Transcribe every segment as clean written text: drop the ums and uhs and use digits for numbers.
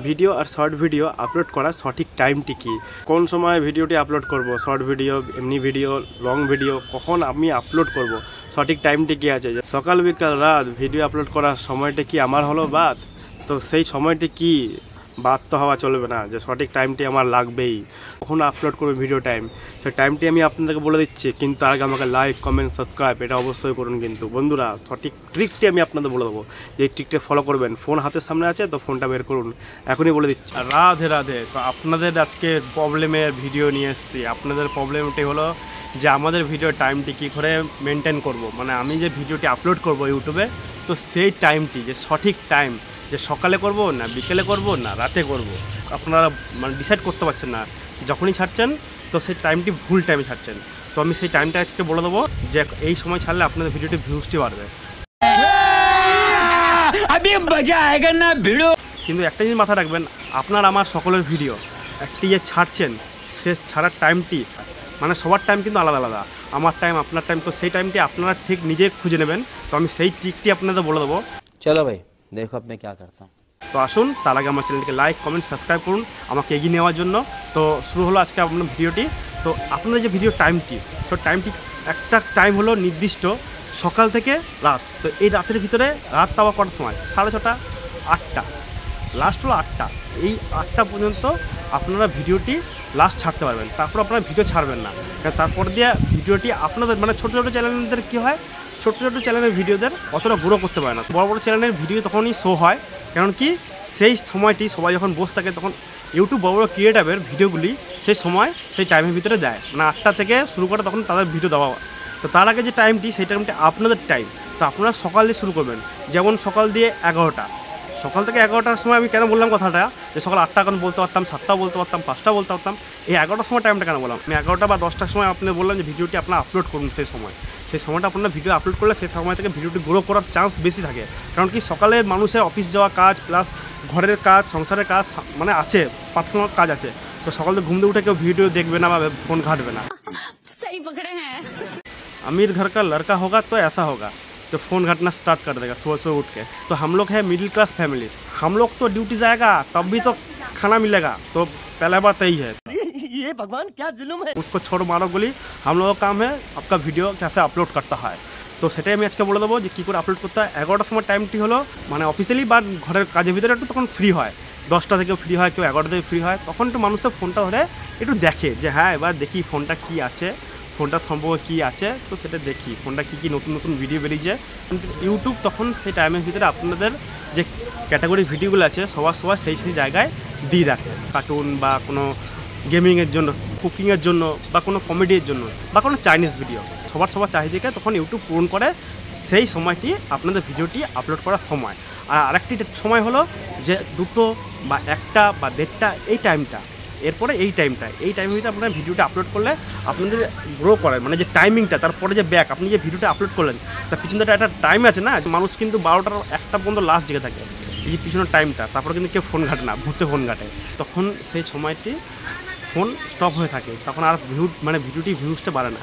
Video আর short video upload করার সঠিক টাইমটি কি, কোন সময় ভিডিওটি আপলোড করব, শর্ট ভিডিও, এমনি ভিডিও, লং ভিডিও কখন আমি আপলোড করব, সঠিক টাইমটি কি আছে। সকাল বিকাল রাত ভিডিও আপলোড করার সময়টা কি আমার হলো বাদ, তো সেই সময়টি কি বাদ তো হওয়া চলবে না, যে সঠিক টাইমটি আমার লাগবেই, কখন আপলোড করবে ভিডিও টাইম, সেই টাইমটি আমি আপনাদেরকে বলে দিচ্ছি। কিন্তু আগে আমাকে লাইক, কমেন্ট, সাবস্ক্রাইব এটা অবশ্যই করুন। কিন্তু বন্ধুরা সঠিক ট্রিকটি আমি আপনাদের বলে দেবো, যে এই ট্রিকটা ফলো করবেন। ফোন হাতের সামনে আছে তো ফোনটা বের করুন, এখনই বলে দিচ্ছি। রাধে রাধে। তো আপনাদের আজকে প্রবলেমের ভিডিও নিয়ে এসেছি। আপনাদের প্রবলেমটি হলো যে আমাদের ভিডিও টাইমটি কী করে মেনটেন করব, মানে আমি যে ভিডিওটি আপলোড করব ইউটিউবে, তো সেই টাইমটি যে সঠিক টাইম, যে সকালে করব না বিকেলে করব না রাতে করব, আপনারা মানে ডিসাইড করতে পারছেন না। যখনই ছাড়ছেন তো সেই টাইমটি ভুল টাইমে ছাড়ছেন। তো আমি সেই টাইমটা আজকে বলে দেবো, যে এই সময় ছাড়লে আপনাদের ভিডিওটি ভিউজটি বাড়বে। কিন্তু একটা জিনিস মাথায় রাখবেন, আপনার আমার সকলের ভিডিও একটি যে ছাড়ছেন, সে ছাড়ার টাইমটি মানে সবার টাইম কিন্তু আলাদা আলাদা। আমার টাইম, আপনার টাইম, তো সেই টাইমটি আপনারা ঠিক নিজে খুঁজে নেবেন। তো আমি সেই ট্রিকটি আপনাদের বলে দেবো। চলো ভাই দেখো আপনি কি করতে। তো আসুন, তার আগে আমার চ্যানেলটিকে লাইক, কমেন্ট, সাবস্ক্রাইব করুন আমাকে এগিয়ে নেওয়ার জন্য। তো শুরু হলো আজকে আপনার ভিডিওটি। তো আপনাদের যে ভিডিও টাইমটি, তো টাইমটি একটা টাইম হলো নির্দিষ্ট, সকাল থেকে রাত। তো এই রাতের ভিতরে, রাত তাওয়া কটার সময়, 6:30, 8টা, লাস্ট হলো 8টা। এই 8টা পর্যন্ত আপনারা ভিডিওটি লাস্ট ছাড়তে পারবেন, তারপর আপনারা ভিডিও ছাড়বেন না। কারণ তারপর দিয়ে ভিডিওটি আপনাদের মানে ছোটো ছোটো চ্যানেলদের কী হয়, ছোটো ছোটো চ্যানেলের ভিডিওদের অতটা গ্রো করতে পারে না। বড় বড় চ্যানেলের ভিডিও তখনই শো হয়, কারণ কি সেই সময়টি সবাই যখন বসে থাকে, তখন ইউটিউব বড় বড় ক্রিয়েটারের ভিডিওগুলি সেই সময় সেই টাইমের ভিতরে দেয়, মানে 8টা থেকে শুরু করে তখন তাদের ভিডিও দেওয়া হয়। তো তার আগে যে টাইমটি, সেই টাইমটি আপনাদের টাইম। তো আপনারা সকাল দিয়ে শুরু করবেন, যেমন সকাল দিয়ে 11টা, সকাল থেকে 11টার সময় আমি কেন বললাম কথাটা, যে সকাল 8টা এখন বলতে পারতাম, 7টা বলতে পারতাম, 5টা বলতে পারতাম, এই 11টার সময় টাইমটা কেন বললাম, আমি 11টা বা 10টার সময় আপনি বললাম যে ভিডিওটি আপনারা আপলোড করুন। সেই সময়টা আপনারা ভিডিও আপলোড করলে সেই সময় থেকে ভিডিওটি গ্রো করার চান্স বেশি থাকে। কারণ কি সকালে মানুষের অফিস যাওয়া কাজ, প্লাস ঘরের কাজ, সংসারের কাজ মানে আছে, পার্সোনাল কাজ আছে। তো সকালে ঘুম থেকে উঠে কেউ ভিডিও দেখবে না বা ফোন ঘাটবে না। अमीर घर का लड़का होगा तो ऐसा होगा, तो फ़ोन घटना स्टार्ट कर देगा सुबह सुबह उठ के। तो हम लोग है मिडिल क्लास फैमिली, हम लोग तो ड्यूटी जाएगा तब भी तो खाना मिलेगा। तो पहला बात यही है, ये भगवान क्या जुल्म है। उसको छोड़ मारो गोली, हम लोगों का काम है आपका वीडियो कैसे अपलोड करता है। তো সেটাই আমি আজকে বলে দেবো যে কী করে আপলোড করতে হয়। 11টার সময় টাইমটি হলো মানে অফিসিয়ালি বা ঘরের কাজের ভিতরে একটু তখন ফ্রি হয়, 10টা থেকে ফ্রি হয়, কেউ 11টা থেকে ফ্রি হয়। তখন একটু মানুষের ফোনটা ধরে একটু দেখে যে হ্যাঁ এবার দেখি ফোনটা কী আছে, ফোনটার সম্পর্কে কী আছে, তো সেটা দেখি ফোনটা কী কী নতুন নতুন ভিডিও বেরিয়েছে। ইউটিউব তখন সেই টাইমের ভিতরে আপনাদের যে ক্যাটাগরি ভিডিওগুলো আছে সবার সেই জায়গায় দিয়ে রাখে। কার্টুন বা কোনো গেমিংয়ের জন্য, কুকিংয়ের জন্য, বা কোনো কমেডির জন্য, বা কোনো চাইনিজ ভিডিও, সবার চাহিদাকে তখন ইউটিউব পূরণ করে। সেই সময়টি আপনাদের ভিডিওটি আপলোড করার সময়। আর আরেকটি সময় হলো যে 2টো বা 1টা বা 1:30 এই টাইমটা, এরপরে এই টাইমের ভিতরে আপনার ভিডিওটা আপলোড করলে আপনাদের গ্রো করে, মানে যে টাইমিংটা, তারপরে যে ব্যাক আপনি যে ভিডিওটা আপলোড করলেন তার পিছনে একটা টাইম আছে না। মানুষ কিন্তু 12টার 1টা পর্যন্ত লাস্ট জেগে থাকে, এই যে পিছনের টাইমটা, তারপরে কিন্তু কেউ ফোন ঘাটে না, ঘুরতে ফোন ঘাটে। তখন সেই সময়টি ফোন স্টপ হয়ে থাকে, তখন আর ভিডিওটি ভিউজটা বাড়ে না,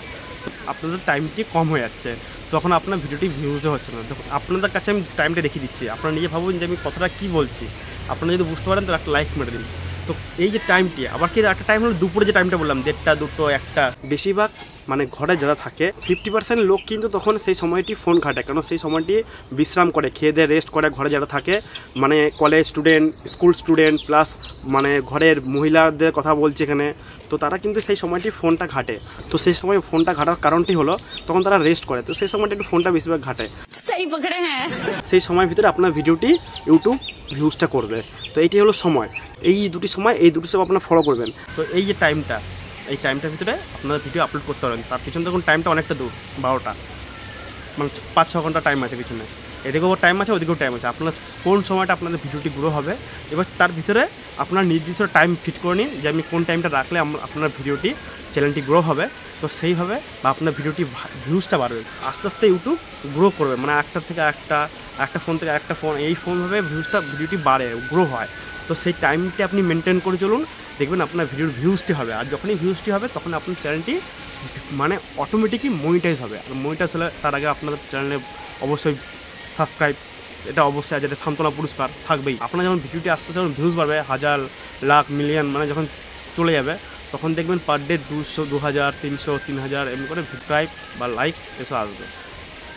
আপনাদের টাইমটি কম হয়ে যাচ্ছে, তখন আপনার ভিডিওটি ভিউজও হচ্ছে না। তখন আপনাদের কাছে আমি টাইমটা দেখিয়ে দিচ্ছি, আপনারা নিজে ভাবুন যে আমি কতটা কী বলছি। আপনারা যদি বুঝতে পারেন তো একটা লাইক মেরে দিন। তো এই যে টাইমটি, আবার কি একটা টাইম হলো দুপুরে যে টাইমটা বললাম, 1:30, 2টো, 1টা। বেশিরভাগ মানে ঘরে যারা থাকে 50% লোক কিন্তু তখন সেই সময়টি ফোন ঘাটে, কারণ সেই সময়টি বিশ্রাম করে, খেয়ে দিয়ে রেস্ট করে। ঘরে যারা থাকে মানে college student, school student, plus মানে ঘরের মহিলাদের কথা বলছে এখানে, তো তারা কিন্তু সেই সময়টি ফোনটা ঘাটে। তো সেই সময় ফোনটা ঘাটার কারণটি হলো তখন তারা রেস্ট করে, তো সেই সময়টা একটু ফোনটা বেশিরভাগ ঘাটে। সেই সময়ের ভিতরে আপনার ভিডিওটি ইউটিউব ভিউজটা করবে। তো এইটি হলো সময়, এই দুটি সময় আপনারা ফলো করবেন। তো এই যে টাইমটা, এই টাইমটার ভিতরে আপনারা ভিডিও আপলোড করতে পারেন। তার পিছনে দেখুন টাইমটা অনেকটা দূর, 12টা, মানে 5-6 ঘন্টা টাইম আছে পিছনে, এদিকেও টাইম আছে ওদিকেও টাইম আছে। আপনার কোন সময়টা আপনাদের ভিডিওটি গ্রো হবে, এবার তার ভিতরে আপনার নির্দিষ্ট টাইম ফিট করে নিন যে আমি কোন টাইমটা রাখলে আপনার ভিডিওটি, চ্যানেলটি গ্রো হবে। তো সেইভাবে বা আপনার ভিডিওটি ভিউজটা বাড়বে, আস্তে আস্তে ইউটিউব গ্রো করবে, মানে একটা থেকে একটা ফোন থেকে একটা ফোন, এই ফোনভাবে ভিডিওটি বাড়ে, গ্রো হয়। তো সেই টাইমটি আপনি মেনটেন করে চলুন, দেখবেন আপনার ভিডিওর ভিউজটি হবে। আর যখনই ভিউজটি হবে তখন আপনার চ্যানেলটি মানে অটোমেটিকই মনিটাইজ হবে। আর মনিটাইজ হলে তার আগে আপনাদের চ্যানেলে অবশ্যই সাবস্ক্রাইব এটা অবশ্যই আছে, এটা সান্ত্বনা পুরস্কার থাকবেই। আপনার যখন ভিডিওটি আস্তে আস্তে যখন ভিউজ বাড়বে, 1000 লাখ মিলিয়ন মানে যখন চলে যাবে, তখন দেখবেন পার ডে 200, 2000, 300, 3000 এমনি করে সাবস্ক্রাইব বা লাইক এসব আসবে।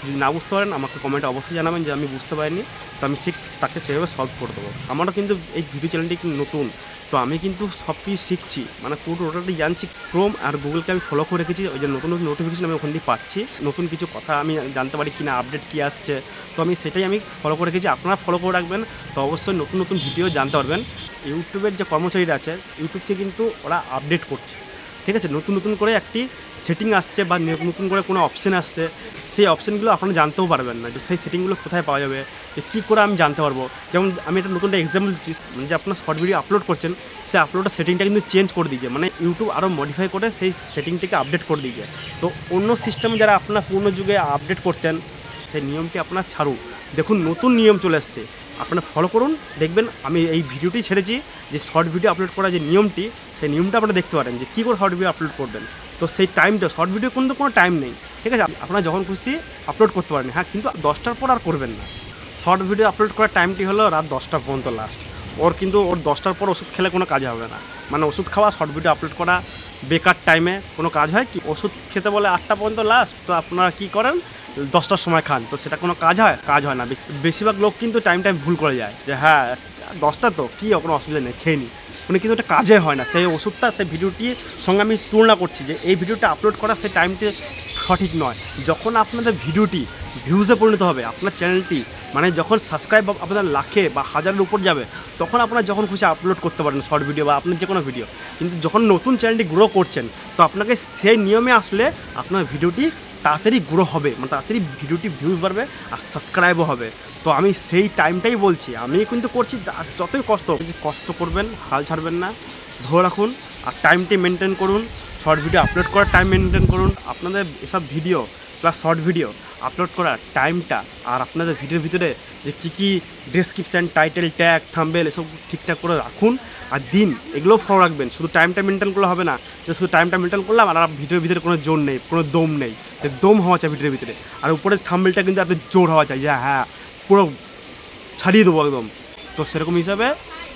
যদি না বুঝতে পারেন আমাকে কমেন্টে অবশ্যই জানাবেন যে আমি বুঝতে পারিনি, তো আমি ঠিক তাকে সেভাবে সলভ করে দেবো। আমারও কিন্তু এই ভিডিও চ্যানেলটি কিন্তু নতুন, তো আমি কিন্তু সব কিছু শিখছি, মানে পুরো টোটালটি জানছি। ক্রোম আর গুগলকে আমি ফলো করে রেখেছি, ওই যে নতুন নতুন নোটিফিকেশন আমি ওখান দিয়ে পাচ্ছি, নতুন কিছু কথা আমি জানতে পারি কিনা, আপডেট কী আসছে, তো আমি সেটাই আমি ফলো করে রেখেছি। আপনারা ফলো করে রাখবেন, তো অবশ্যই নতুন নতুন ভিডিও জানতে পারবেন। ইউটিউবের যে কর্মচারীরা আছে, ইউটিউবকে কিন্তু ওরা আপডেট করছে, ঠিক আছে, নতুন নতুন করে একটি সেটিং আসছে বা নতুন করে কোনো অপশান আসছে, সেই অপশানগুলো আপনারা জানতেও পারবেন না যে সেই সেটিংগুলো কোথায় পাওয়া যাবে, যে কী করে আমি জানতে পারবো। যেমন আমি একটা নতুন একটা এক্সাম্পল দিচ্ছি, যে আপনার শর্ট ভিডিও আপলোড করছেন, সেই আপলোডের সেটিংটা কিন্তু চেঞ্জ করে দিয়েছে, মানে ইউটিউব আরও মডিফাই করে সেই সেটিংটিকে আপডেট করে দিয়েছে। তো অন্য সিস্টেমে যারা আপনার পুরনো যুগে আপডেট করতেন, সেই নিয়মটি আপনার ছাড়ুন, দেখুন নতুন নিয়ম চলে আসছে, আপনারা ফলো করুন, দেখবেন। আমি এই ভিডিওটি ছেড়েছি যে শর্ট ভিডিও আপলোড করার যে নিয়মটি, সেই নিয়মটা আপনারা দেখতে পারেন যে কী করে শর্ট ভিডিও আপলোড করবেন। তো সেই টাইমটা, শর্ট ভিডিও কিন্তু কোনো টাইম নেই, ঠিক আছে, আপনারা যখন খুশি আপলোড করতে পারেন, হ্যাঁ, কিন্তু 10টার পর আর করবেন না। শর্ট ভিডিও আপলোড করার টাইমটি হলো রাত 10টা পর্যন্ত লাস্ট। ওর 10টার পর ওষুধ খেলে কোনো কাজ হবে না, মানে ওষুধ খাওয়া, শর্ট ভিডিও আপলোড করা বেকার টাইমে কোনো কাজ হয় কি? ওষুধ খেতে বলে 8টা পর্যন্ত লাস্ট, তো আপনারা কী করেন 10টার সময় খান, তো সেটা কোনো কাজ হয়? কাজ হয় না। বেশিরভাগ লোক কিন্তু টাইম ভুল করে যায়, যে হ্যাঁ 10টা তো কী, কোনো অসুবিধা নেই, খেয়ে নিই, মানে কিন্তু এটা কাজে হয় না। সেই ওষুধটা সেই ভিডিওটির সঙ্গে আমি তুলনা করছি যে এই ভিডিওটা আপলোড করা সেই টাইমটি সঠিক নয়। যখন আপনাদের ভিডিওটি ভিউজে পরিণত হবে, আপনার চ্যানেলটি মানে যখন সাবস্ক্রাইব আপনার লাখে বা হাজারের উপর যাবে, তখন আপনারা যখন খুশি আপলোড করতে পারেন শর্ট ভিডিও বা আপনার যে কোনো ভিডিও। কিন্তু যখন নতুন চ্যানেলটি গ্রো করছেন, তো আপনাকে সেই নিয়মে আসলে আপনার ভিডিওটি তাড়াতাড়ি গ্রো হবে, মানে তাড়াতাড়ি ভিডিওটি ভিউজ বাড়বে আর সাবস্ক্রাইবও হবে। তো আমি সেই টাইমটাই বলছি, আমি কিন্তু করছি, যতই কষ্ট করবেন, হাল ছাড়বেন না, ধরে রাখুন আর টাইমটি মেনটেন করুন। শর্ট ভিডিও আপলোড করার টাইম মেনটেন করুন, আপনাদের এসব video plus short video upload করার টাইমটা আর আপনাদের ভিডিওর ভিতরে যে কী ডেসক্রিপশান, টাইটেল, ট্যাগ, থাম্বনেল এসব ঠিকঠাক করে রাখুন, আর দিন এগুলো ফলো রাখবেন। শুধু টাইমটা মেনটেন করলে হবে না, যে শুধু টাইমটা মেনটেন করলাম আর ভিডিওর ভিতরে কোনো জোর নেই, কোনো দম নেই, দম হওয়া চাই ভিডিওর ভিতরে। আর উপরের থাম্বনেলটা কিন্তু এত জোর হওয়া চাই যে হ্যাঁ পুরো ছাড়িয়ে দেবো একদম। তো সেরকম হিসাবে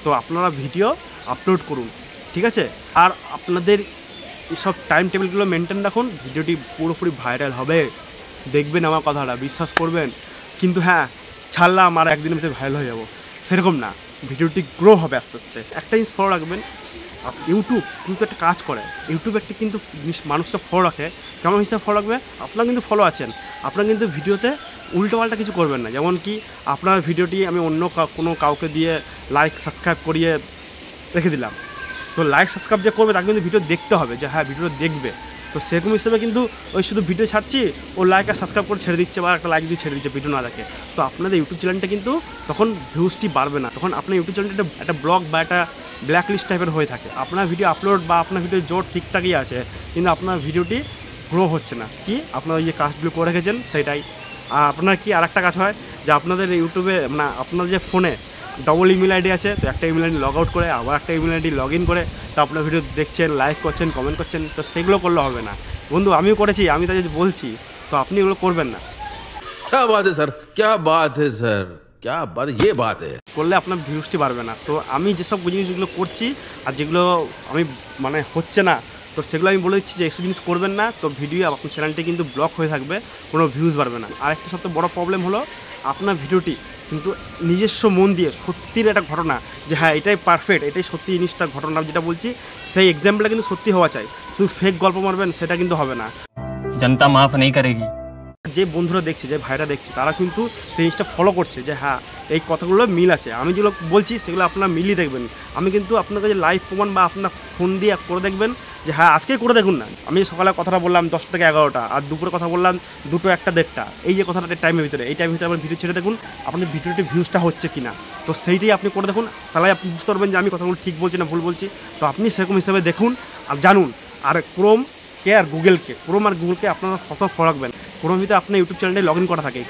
তো আপনারা ভিডিও আপলোড করুন, ঠিক আছে। আর আপনাদের এসব টাইম টেবিলগুলো মেনটেন রাখুন, ভিডিওটি পুরোপুরি ভাইরাল হবে, দেখবেন আমার কথাটা, বিশ্বাস করবেন। কিন্তু হ্যাঁ ছাড়লাম আর একদিনের ভিতরে ভাইরাল হয়ে যাবো, সেরকম না, ভিডিওটি গ্রো হবে আস্তে আস্তে। একটা জিনিস ফলো রাখবেন, ইউটিউব কিন্তু একটা কাজ করে, ইউটিউব একটা কিন্তু মানুষকে ফলো রাখে, কেমন হিসাবে ফলো রাখবে? আপনারা কিন্তু ফলো আছেন, আপনারা কিন্তু ভিডিওতে উল্টোপাল্টা কিছু করবেন না। যেমন কি আপনার ভিডিওটি আমি অন্য কোনো কাউকে দিয়ে লাইক সাবস্ক্রাইব করিয়ে রেখে দিলাম, তো লাইক সাবস্ক্রাইব যে করবে তাকে কিন্তু ভিডিও দেখতে হবে, যে হ্যাঁ ভিডিও দেখবে। তো সেরকম হিসেবে কিন্তু ওই শুধু ভিডিও ছাড়ছি, ও লাইক আর সাবস্ক্রাইব করে ছেড়ে দিচ্ছে বা একটা লাইক দিয়ে ছেড়ে দিচ্ছে, ভিডিও না দেখে, তো আপনাদের ইউটিউব চ্যানেলটা কিন্তু তখন ভিউজটি বাড়বে না, তখন আপনার ইউটিউব চ্যানেলটা একটা ব্লগ বা একটা ব্ল্যাক লিস্ট টাইপের হয়ে থাকে। আপনার ভিডিও আপলোড বা আপনার ভিডিও জোর ঠিকঠাকই আছে, কিন্তু আপনার ভিডিওটি গ্রো হচ্ছে না, কি আপনারা এই যে কাজগুলো করে রেখেছেন সেটাই। আর আপনার কি আর একটা কাজ হয়, যে আপনাদের ইউটিউবে মানে আপনার যে ফোনে ডবল ইমেল আইডি আছে, তো একটা ইমেল আইডি লগ আউট করে আবার একটা ইমেল আইডি লগ ইন করে তো আপনার ভিডিও দেখছেন, লাইক করছেন, কমেন্ট করছেন, তো সেগুলো করলে হবে না বন্ধু। আমিও করেছি, আমি তাই বলছি, তো আপনি এগুলো করবেন না। क्या बात है सर, क्या बात है सर, क्या बात, ये बात है। করলে আপনার ভিউজটি বাড়বে না। তো আমি যেসব জিনিসগুলো করছি আর যেগুলো আমি মানে হচ্ছে না, তো সেগুলো আমি বলে দিচ্ছি যে এইসব জিনিস করবেন না, তো ভিডিও আপনার চ্যানেলটি কিন্তু ব্লক হয়ে থাকবে, কোনো ভিউজ বাড়বে না। আর একটা সবথেকে বড় প্রবলেম হলো আপনার ভিডিওটি কিন্তু নিজস্ব মন দিয়ে সত্যির একটা ঘটনা, যে হ্যাঁ এটাই পারফেক্ট, এটাই সত্যি জিনিসটা ঘটনা যেটা বলছি সেই এক্সাম্পলটা কিন্তু সত্যি হওয়া চাই। শুধু ফেক গল্প মারবেন সেটা কিন্তু হবে না। जनता माफ नहीं करेगी। যে বন্ধুরা দেখছে, যে ভাইরা দেখছে, তারা কিন্তু সেই জিনিসটা ফলো করছে, যে হ্যাঁ এই কথাগুলো মিল আছে, আমি যেগুলো বলছি সেগুলো আপনারা মিলিয়ে দেখবেন। আমি কিন্তু আপনার কাছে লাইভ প্রমাণ বা আপনার ফোন দিয়ে করে দেখবেন, যে হ্যাঁ আজকেই করে দেখুন না। আমি সকালে কথাটা বললাম 10টা থেকে 11টা, আর দুপুরে কথা বললাম 2টো, 1টা, 1:30, এই যে কথাটা টাইমের ভিতরে, এই টাইমের ভিতরে আমার ভিডিও ছেড়ে দেখুন আপনার ভিডিওটি ভিউজটা হচ্ছে কি না, তো সেইটাই আপনি করে দেখুন, তাহলে আপনি বুঝতে পারবেন যে আমি কথাগুলো ঠিক বলছি না ভুল বলছি। তো আপনি সেরকম হিসাবে দেখুন আর জানুন। আর ক্রোমকে আর গুগলকে আপনারা সব ফলো রাখবেন। ক্রোম ভিতরে আপনার ইউটিউব চ্যানেলটাই লগ ইন করা থাকে,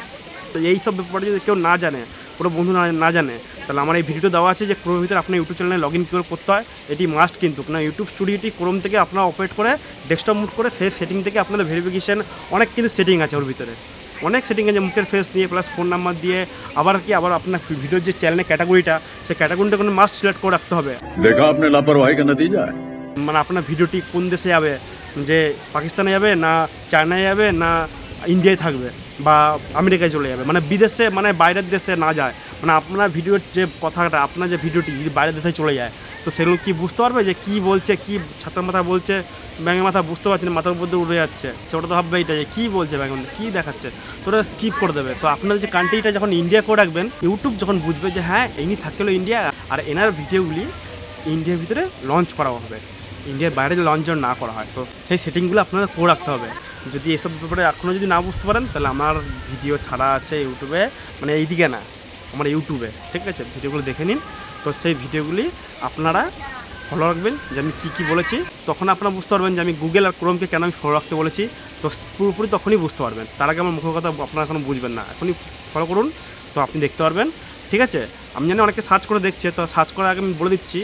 তো এই সব ব্যাপারে যদি কেউ না জানে, কোনো বন্ধু না জানে, তাহলে আমার এই ভিডিওটা দেওয়া আছে যে ক্রোমের ভিতরে আপনার ইউটিউব চ্যানেলে লগ ইন কীভাবে করতে হয়, এটি মাস্ট কিন্তু না। ইউটিউব স্টুডিওটি ক্রোম থেকে আপনারা অপারেট করে ডেস্কটপ মুড করে সেই সেটিং থেকে আপনাদের ভেরিফিকেশান অনেক কিন্তু সেটিং আছে ওর ভিতরে, অনেক সেটিং আছে, মুখের ফেস দিয়ে প্লাস ফোন নাম্বার দিয়ে, আবার আপনার ভিডিওর যে চ্যানেলের ক্যাটাগরিটা, সেই ক্যাটাগরিটা কোনো মাস্ট সিলেক্ট করে রাখতে হবে। देखा आपने लापरवाही का नतीजा है। মানে আপনার ভিডিওটি কোন দেশে যাবে, যে পাকিস্তানে যাবে না চায়নায় যাবে না ইন্ডিয়ায় থাকবে বা আমেরিকায় চলে যাবে, মানে বিদেশে মানে বাইরের দেশে না যায়, মানে আপনার ভিডিওর যে কথাটা, আপনার যে ভিডিওটি যদি বাইরের দেশে চলে যায়, তো সেগুলো কি বুঝতে পারবে যে কী বলছে, কী ছাতার মাথা বলছে, ব্যাঙের মাথা বুঝতে পারছে না, মাথার মধ্যে উড়ে যাচ্ছে, ওটা তো ভাববে এটা যে কী বলছে ব্যাঙের মধ্যে, কী দেখাচ্ছে, তো ওরা স্কিপ করে দেবে। তো আপনার যে কান্ট্রিটা যখন ইন্ডিয়া করে রাখবেন, ইউটিউব যখন বুঝবে যে হ্যাঁ ইনি থাকলো ইন্ডিয়া, আর এনার ভিডিওগুলি ইন্ডিয়ার ভিতরে লঞ্চ করা হবে, ইন্ডিয়ার বাইরে যে লঞ্চ না করা হয়, তো সেই সেটিংগুলো আপনাদের করে রাখতে হবে। যদি এসব ব্যাপারে এখনও যদি না বুঝতে পারেন, তাহলে আমার ভিডিও ছাড়া আছে ইউটিউবে, মানে এইদিকে না, আমার ইউটিউবে, ঠিক আছে, ভিডিওগুলো দেখে নিন। তো সেই ভিডিওগুলি আপনারা ফলো রাখবেন, যে আমি কী বলেছি, তখন আপনারা বুঝতে পারবেন যে আমি গুগল আর ক্রোমকে কেন আমি ফলো রাখতে বলেছি। তো পুরোপুরি তখনই বুঝতে পারবেন, তার আগে আমার মুখের কথা আপনারা এখনও বুঝবেন না, এখনই ফলো করুন, তো আপনি দেখতে পারবেন, ঠিক আছে। আমি জানি অনেকে সার্চ করে দেখছে, তো সার্চ করার আগে আমি বলে দিচ্ছি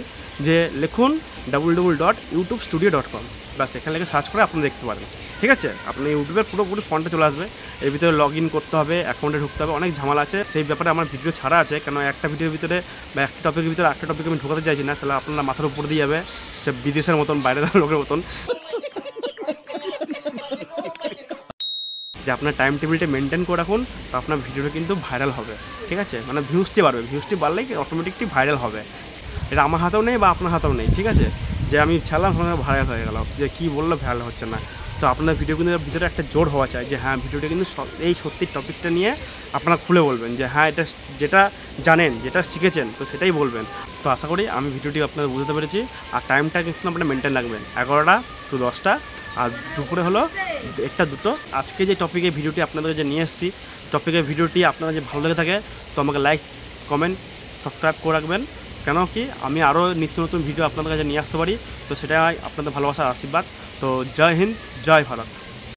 যে লিখুন www.youtubestudio.com, ব্যাস এখানে লিখে সার্চ করে আপনি দেখতে পারেন, ঠিক আছে। আপনি ইউটিউবের পুরোপুরি ফন্টে চলে আসবে, এর ভিতরে লগ ইন করতে হবে, অ্যাকাউন্টে ঢুকতে হবে, অনেক ঝামেলা আছে, সেই ব্যাপারে আমার ভিডিও ছাড়া আছে, কেন একটা ভিডিওর ভিতরে বা একটা টপিকের ভিতরে একটা টপিক আমি ঢোকাতে চাইছি না, তাহলে আপনার মাথার উপর দিয়ে যাবে সে বিদেশের মতন, বাইরের লোকের মতন, যে আপনার টাইম টেবিলটা মেনটেন করে রাখুন, তো আপনার ভিডিওটা কিন্তু ভাইরাল হবে, ঠিক আছে, মানে ভিউজটি বাড়বে, ভিউজটি বাড়লেই অটোমেটিকলি ভাইরাল হবে। এটা আমার হাতেও নেই বা আপনার হাতেও নেই, ঠিক আছে, যে আমি ছাড়লাম ভাইরাল হয়ে গেল, যে কী বললো ভাইরাল হচ্ছে না। তো আপনার ভিডিও কিন্তু ভিতরে একটা জোর হওয়া চাই, যে হ্যাঁ ভিডিওটা কিন্তু এই সত্যি টপিকটা নিয়ে আপনারা খুলে বলবেন, যে হ্যাঁ এটা যেটা জানেন, যেটা শিখেছেন, তো সেটাই বলবেন। তো আশা করি আমি ভিডিওটি আপনাদের বুঝতে পেরেছি। আর টাইমটা কিন্তু আপনারা মেনটেন রাখবেন, 11টা to 10টা, আর দুপুরে হলো 1টা 2টো। আজকে যে টপিকে ভিডিওটি আপনাদের যে নিয়ে এসেছি, টপিকের ভিডিওটি আপনারা যে ভালো লেগে থাকে, তো আমাকে লাইক, কমেন্ট, সাবস্ক্রাইব করে রাখবেন, কেন কি আমি আরও নিত্য নতুন ভিডিও আপনাদের কাছে নিয়ে আসতে পারি, তো সেটাই আপনাদের ভালোবাসার আশীর্বাদ। তো জয় হিন্দ, জয় ভারত।